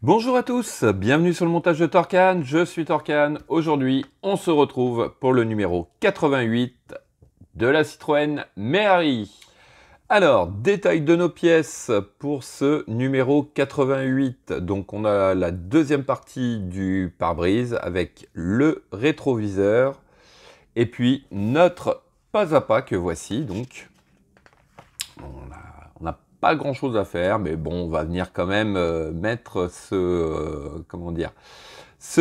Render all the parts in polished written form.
Bonjour à tous, bienvenue sur le montage de Torcan, je suis Torcan. Aujourd'hui, on se retrouve pour le numéro 88 de la Citroën Méhari. Alors, détail de nos pièces pour ce numéro 88. Donc, on a la deuxième partie du pare-brise avec le rétroviseur et puis notre pas à pas que voici. Donc, on n'a pas grand chose à faire, mais bon, on va venir quand même mettre ce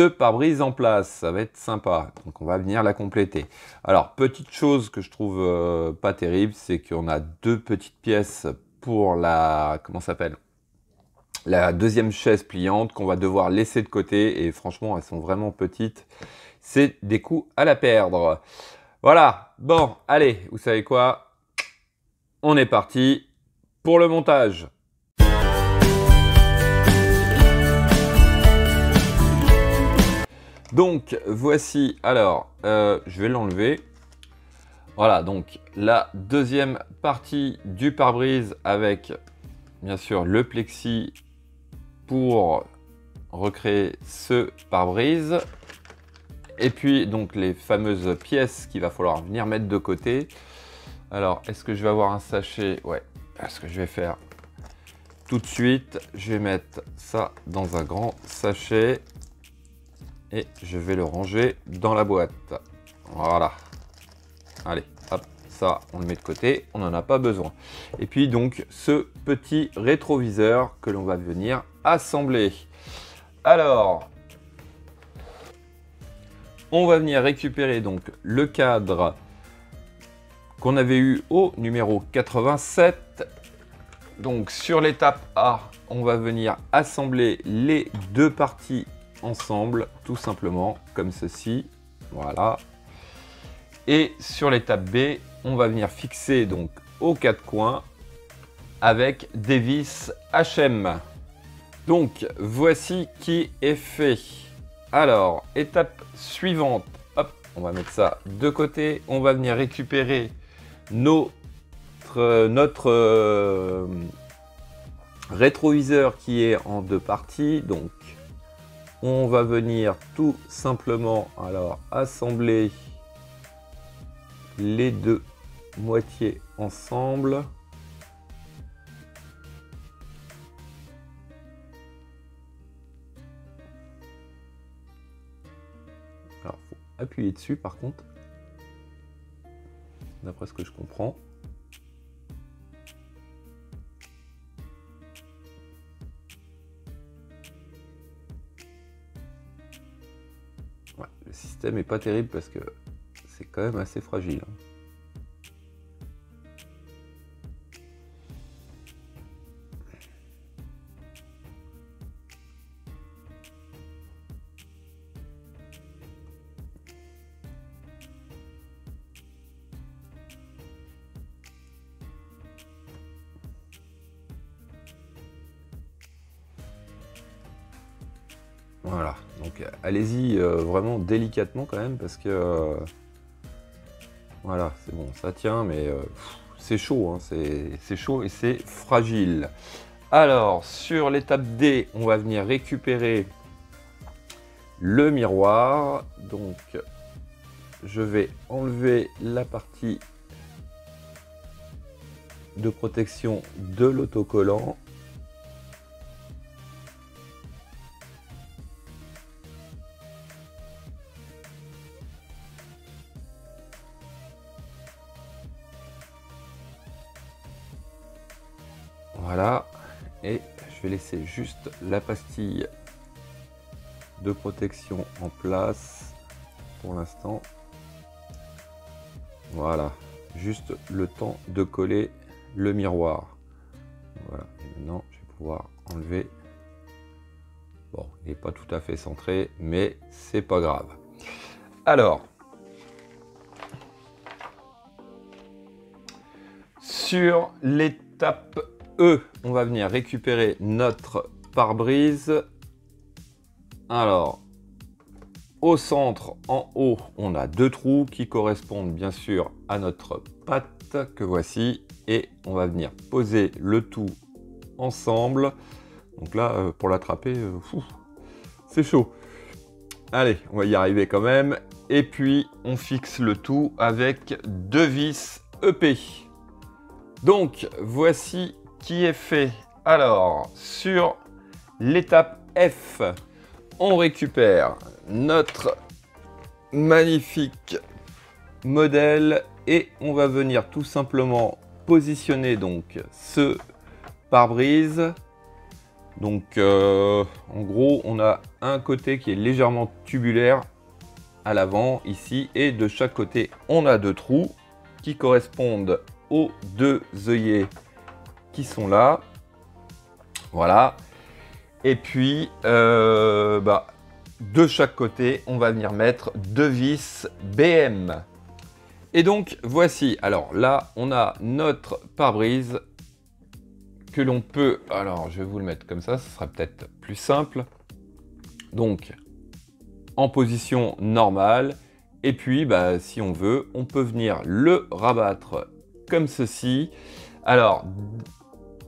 pare-brise en place. Ça va être sympa. Donc, on va venir la compléter. Alors, petite chose que je trouve pas terrible, c'est qu'on a deux petites pièces pour la, la deuxième chaise pliante qu'on va devoir laisser de côté. Et franchement, elles sont vraiment petites. C'est des coups à la perdre. Voilà. Bon, allez, vous savez quoi? On est parti pour le montage. Donc voici, alors je vais l'enlever. Voilà, donc la deuxième partie du pare-brise avec bien sûr le plexi pour recréer ce pare-brise. Et puis donc les fameuses pièces qu'il va falloir venir mettre de côté. Alors, est-ce que je vais avoir un sachet? Ouais, ce que je vais faire tout de suite, je vais mettre ça dans un grand sachet et je vais le ranger dans la boîte. Voilà. Allez, hop, ça, on le met de côté, on n'en a pas besoin. Et puis donc, ce petit rétroviseur que l'on va venir assembler. Alors, on va venir récupérer donc le cadre qu'on avait eu au numéro 87. Donc sur l'étape A, on va venir assembler les deux parties ensemble, tout simplement, comme ceci. Voilà. Et sur l'étape B, on va venir fixer donc aux quatre coins avec des vis HM. Donc voici qui est fait. Alors, étape suivante, hop, on va mettre ça de côté. On va venir récupérer notre rétroviseur qui est en deux parties. Donc on va venir tout simplement alors assembler les deux moitiés ensemble. Alors faut appuyer dessus par contre, d'après ce que je comprends. Ouais, le système est pas terrible parce que c'est quand même assez fragile. Voilà, donc allez-y vraiment délicatement quand même parce que voilà, c'est bon, ça tient, mais c'est chaud, hein, c'est chaud et c'est fragile. Alors, sur l'étape D, on va venir récupérer le miroir. Donc, je vais enlever la partie de protection de l'autocollant. Voilà, et je vais laisser juste la pastille de protection en place pour l'instant. Voilà, juste le temps de coller le miroir. Voilà, et maintenant je vais pouvoir enlever. Bon, il n'est pas tout à fait centré, mais c'est pas grave. Alors, sur l'étape E, on va venir récupérer notre pare-brise. Alors, au centre, en haut, on a deux trous qui correspondent bien sûr à notre patte que voici. Et on va venir poser le tout ensemble Donc là, pour l'attraper, c'est chaud. Allez, on va y arriver quand même. Et puis, on fixe le tout avec 2 vis EP. Donc, voici qui est fait. Alors, sur l'étape F, on récupère notre magnifique modèle et on va venir tout simplement positionner donc ce pare-brise. Donc, en gros, on a un côté qui est légèrement tubulaire à l'avant ici et de chaque côté, on a 2 trous qui correspondent aux 2 œillets qui sont là. Voilà. Et puis, de chaque côté, on va venir mettre 2 vis BM. Et donc, voici. Alors là, on a notre pare-brise que l'on peut... Alors, je vais vous le mettre comme ça, ce sera peut-être plus simple. Donc, en position normale. Et puis, si on veut, on peut venir le rabattre comme ceci. Alors,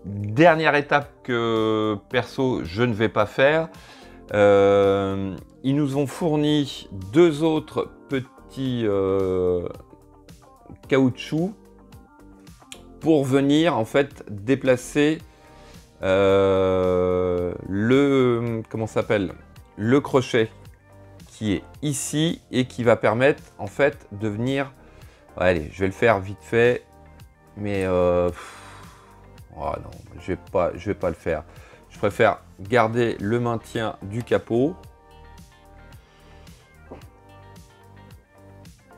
dernière étape que, perso, je ne vais pas faire. Ils nous ont fourni 2 autres petits caoutchouc pour venir en fait déplacer le crochet qui est ici et qui va permettre en fait de venir, allez, je vais le faire vite fait, mais oh non, je vais pas le faire. Je préfère garder le maintien du capot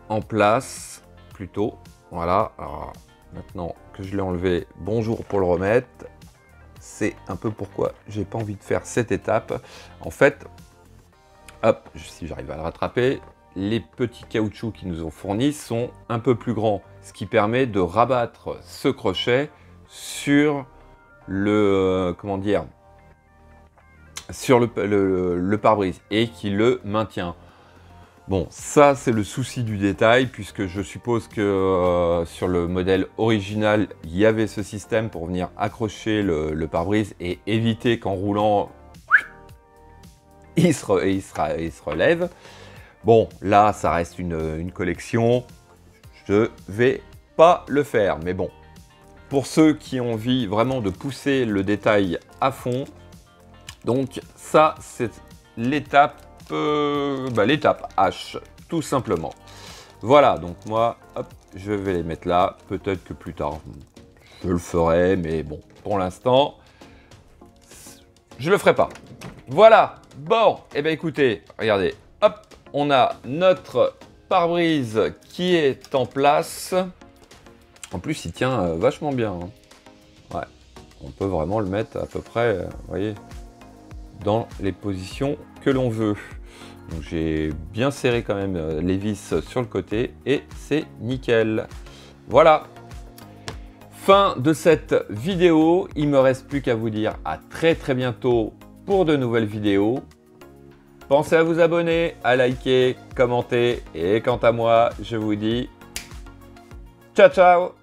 en place plutôt. Voilà. Alors, maintenant que je l'ai enlevé, bonjour pour le remettre. C'est un peu pourquoi j'ai pas envie de faire cette étape. En fait, hop, si j'arrive à le rattraper, les petits caoutchoucs qu'ils nous ont fournis sont un peu plus grands, ce qui permet de rabattre ce crochet sur le sur le pare-brise et qui le maintient. Bon, ça c'est le souci du détail puisque je suppose que sur le modèle original, il y avait ce système pour venir accrocher le pare-brise et éviter qu'en roulant, il se relève. Bon, là, ça reste une collection. Je vais pas le faire, mais bon. Pour ceux qui ont envie vraiment de pousser le détail à fond, donc ça, c'est l'étape H, tout simplement. Voilà, donc moi, hop, je vais les mettre là. Peut-être que plus tard, je le ferai, mais bon, pour l'instant, je le ferai pas. Voilà, bon, et bien écoutez, regardez, hop, on a notre pare-brise qui est en place. En plus, il tient vachement bien. Hein. Ouais, on peut vraiment le mettre à peu près, vous voyez, dans les positions que l'on veut. Donc j'ai bien serré quand même les vis sur le côté et c'est nickel. Voilà. Fin de cette vidéo. Il me reste plus qu'à vous dire à très bientôt pour de nouvelles vidéos. Pensez à vous abonner, à liker, commenter et quant à moi, je vous dis ciao ciao.